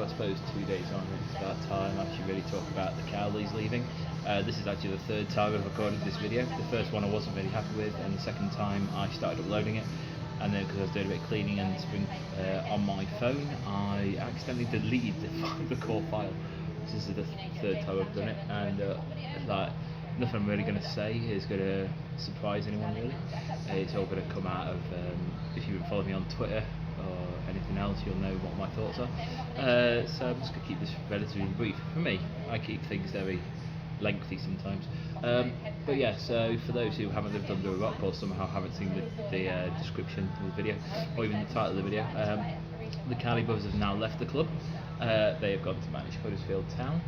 I suppose 2 days on, it's about time I should really talk about the Cowleys leaving. This is actually the third time I've recorded this video. The first one I wasn't really happy with, and the second time I started uploading it, and then because I was doing a bit of cleaning and spring on my phone, I accidentally deleted the core file. This is the third time I've done it, and like, nothing I'm really going to say is going to surprise anyone really. It's all going to come out of, if you've been following me on Twitter or anything else, you'll know what my thoughts are. So I'm just going to keep this relatively brief. For me, I keep things very lengthy sometimes. But yeah, so for those who haven't lived under a rock or somehow haven't seen the description of the video, or even the title of the video, the Cowley brothers have now left the club. They have gone to manage Huddersfield Town,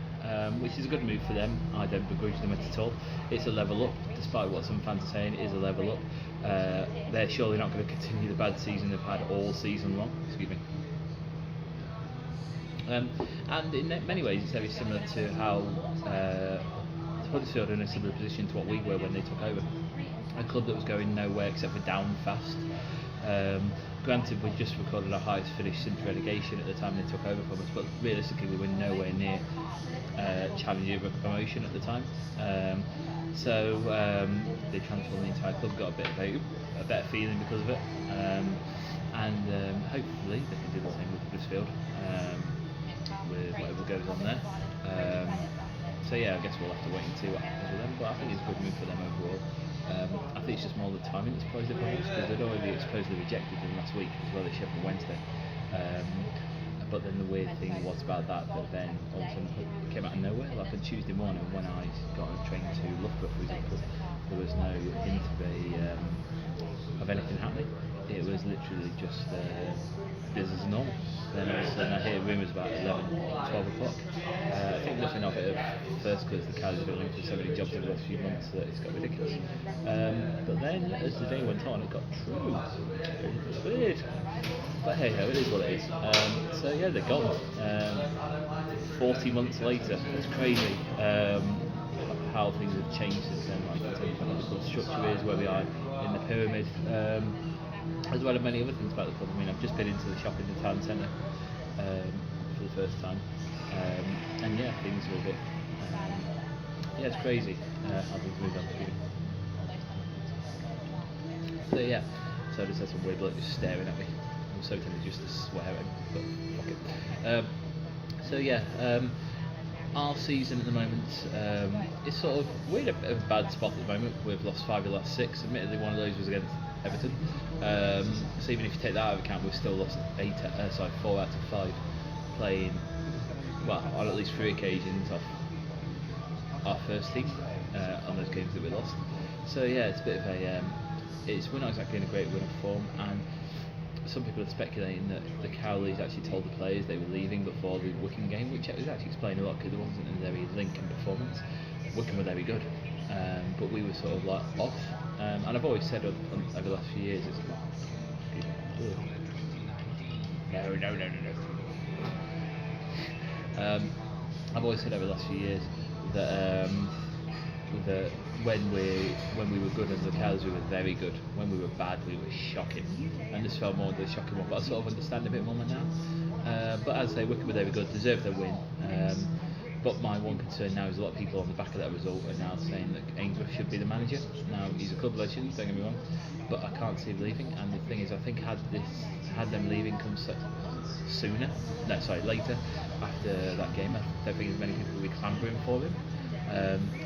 which is a good move for them. I don't begrudge them at all. It's a level up, despite what some fans are saying. It is a level up. They're surely not going to continue the bad season they've had all season long. Excuse me. And in many ways, it's very similar to how Huddersfield are in a similar position to what we were when they took over. A club that was going nowhere except for down fast. Granted, we just recorded our highest finish since relegation at the time they took over from us, but realistically we were nowhere near challenging for promotion at the time. So they transformed the entire club, got a better feeling because of it, and hopefully they can do the same with Huddersfield, with whatever goes on there. So yeah, I guess we'll have to wait and see what happens with them, but I think it's a good move for them overall. I think it's just more the timing that's positive for us, because they'd already supposedly rejected them last week as well as Sheffield Wednesday. But then the weird thing was about that then all of a sudden it came out of nowhere. Like on Tuesday morning when I got on a train to Loughborough, for example, there was no hint of anything happening. It was literally just business as normal. Then all of a sudden I hear rumours about 11, 12 o'clock. I think nothing of it at first because the Cowleys have been linked with so many jobs over the last few months that it's got ridiculous. But then as the day went on, it got true. It was weird. But hey ho, it is what it is. So yeah, they're gone. 40 months later, it's crazy how things have changed since then. Like in terms of what the club structure is, where we are in the pyramid. As well as many other things about the club. I mean, I've just been into the shop in the town centre for the first time, and yeah, things are a bit. Yeah, it's crazy how things move on. So yeah, so I just had some weird bloke just staring at me. I'm so tempted just to swear at him, but fuck it. So yeah, our season at the moment is sort of we're in a bit of a bad spot at the moment. We've lost 5 of the last 6. Admittedly, one of those was against Everton. So even if you take that out of account, we've still lost 4 out of 5, playing well on at least 3 occasions off our first team on those games that we lost. So yeah, it's a bit of a we're not exactly in a great run of form, and some people are speculating that the Cowleys actually told the players they were leaving before the Wycombe game, which would actually explain a lot because there wasn't a very Lincoln performance. Wycombe were very good, but we were sort of like off. And I've always said over the last few years, it's I've always said over the last few years that when we were good under the Cowleys, we were very good. When we were bad, we were shocking. And this felt more the shocking one, but I sort of understand a bit more now. But as I say, Wycombe were very good, deserved their win. But my one concern now is a lot of people on the back of that result are now saying that Ainsworth should be the manager. Now he's a club legend, don't get me wrong, but I can't see him leaving. And the thing is, I think had them leaving come later after that game, I don't think as many people will be clamouring for him.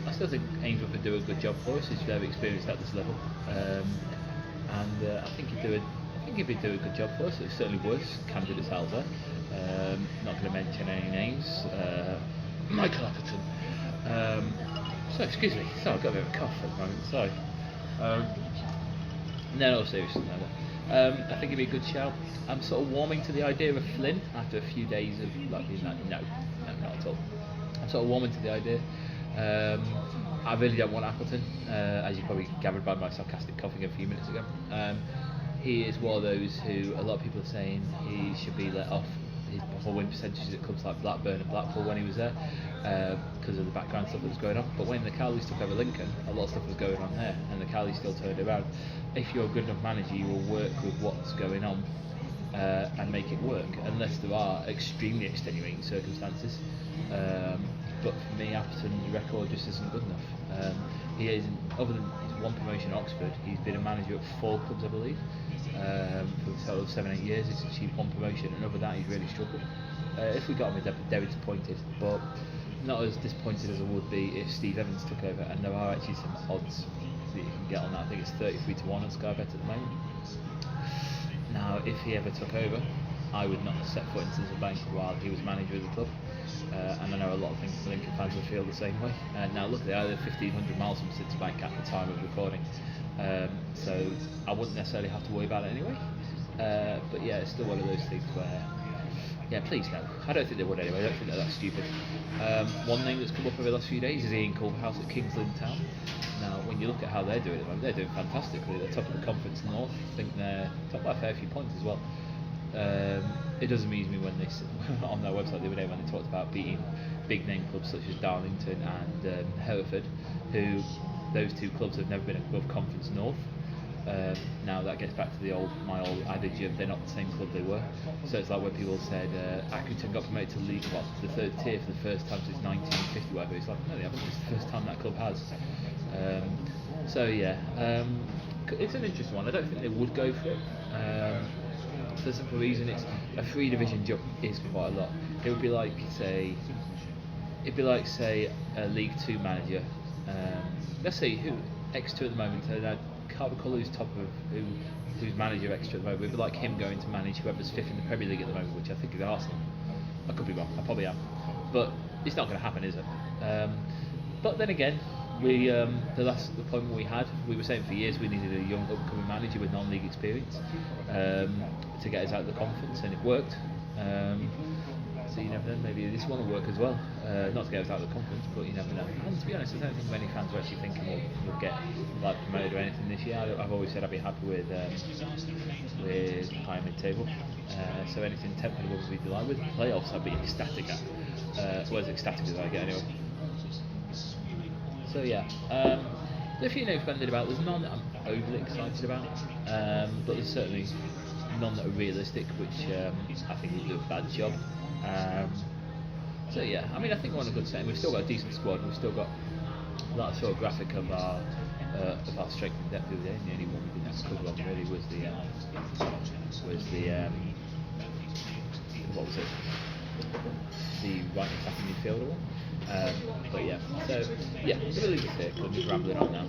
I still think Ainsworth would do a good job for us. He's very experienced at this level, and I think he'd do a good job for us. There's certainly worse candidates out there. Not going to mention any names. Michael Atherton. So excuse me. Sorry, I've got a bit of a cough at the moment. Sorry. No, seriously, no. I think it'd be a good shout. I'm sort of warming to the idea of Flynn after a few days of like being like, no, not at all. I'm sort of warming to the idea. I really don't want Appleton, as you probably gathered by my sarcastic coughing a few minutes ago. He is one of those who a lot of people are saying he should be let off his poor win percentages at clubs like Blackburn and Blackpool when he was there, because of the background stuff that was going on. But when the Cowleys took over Lincoln, a lot of stuff was going on there, and the Cowleys still turned it around. If you're a good enough manager, you will work with what's going on and make it work, unless there are extremely extenuating circumstances. But for me, Appleton's record just isn't good enough. He isn't, other than his one promotion at Oxford, he's been a manager at 4 clubs, I believe, for a total of 7-8 years. He's achieved 1 promotion, and other than that, he's really struggled. If we got him, very disappointed, but not as disappointed as I would be if Steve Evans took over. And there are actually some odds that you can get on that. I think it's 33-1 on Sky Bet at the moment. Now, if he ever took over, I would not set foot into the bank while he was manager of the club. And I know a lot of Lincoln fans will feel the same way. Now, luckily, I live 1,500 miles from City Bank at the time of recording, so I wouldn't necessarily have to worry about it anyway. But yeah, it's still one of those things where, yeah, please no. I don't think they would anyway. I don't think they're that stupid. One name that's come up over the last few days is Ian Culverhouse at Kingsland Town. Now, when you look at how they're doing at the moment, they're doing fantastically. They're top of the Conference North. I think they're top by a fair few points as well. It does amuse me when they on their website the other day when they talked about beating big name clubs such as Darlington and Hereford, who those 2 clubs have never been above Conference North. Now that gets back to my old adage of they're not the same club they were. So it's like when people said Accrington got promoted to League One, the 3rd tier for the first time since 1950, whatever. It's like, no, they haven't. It's the first time that club has. So yeah, it's an interesting one. I don't think they would go for it. For the simple reason, it's a 3 division jump is quite a lot. It would be like say a League 2 manager. Let's say who Exeter at the moment. I can't recall who's who's manager of Exeter at the moment. It'd be like him going to manage whoever's 5th in the Premier League at the moment, which I think is Arsenal. I could be wrong. I probably am, but it's not going to happen, is it? But then again, the appointment we had, we were saying for years we needed a young upcoming manager with non-league experience to get us out of the conference, and it worked. So you never know, maybe this one will work as well. Not to get us out of the conference, but you never know. And to be honest, I don't think many fans are actually thinking we'll get like promoted or anything this year. I've always said I'd be happy with high mid-table. So anything 10th and above we'd be delighted with. Playoffs I'd be ecstatic at. Well, as ecstatic as I get anyway. So yeah, there's a few names bandied about. There's none that I'm overly excited about, but there's certainly none that are realistic, which I think will do a bad job. So yeah, I mean, I think we're on a good setting. We've still got a decent squad. We've still got that sort of graphic of our strength and depth of the day. The only one we didn't have to cover on really was the what was it? The right attacking midfielder one. But yeah, so yeah, I'm going to leave it there because I'm just rambling on now.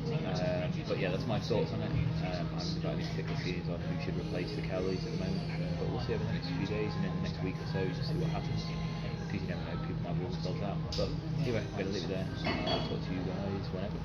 But yeah, that's my thoughts on it. I haven't got any particular feelings on who should replace the Cowleys at the moment, but we'll see over the next few days and then the next week or so just see what happens. Because you never know, people might rule themselves out. But anyway, I'm going to leave it there. I'll talk to you guys whenever.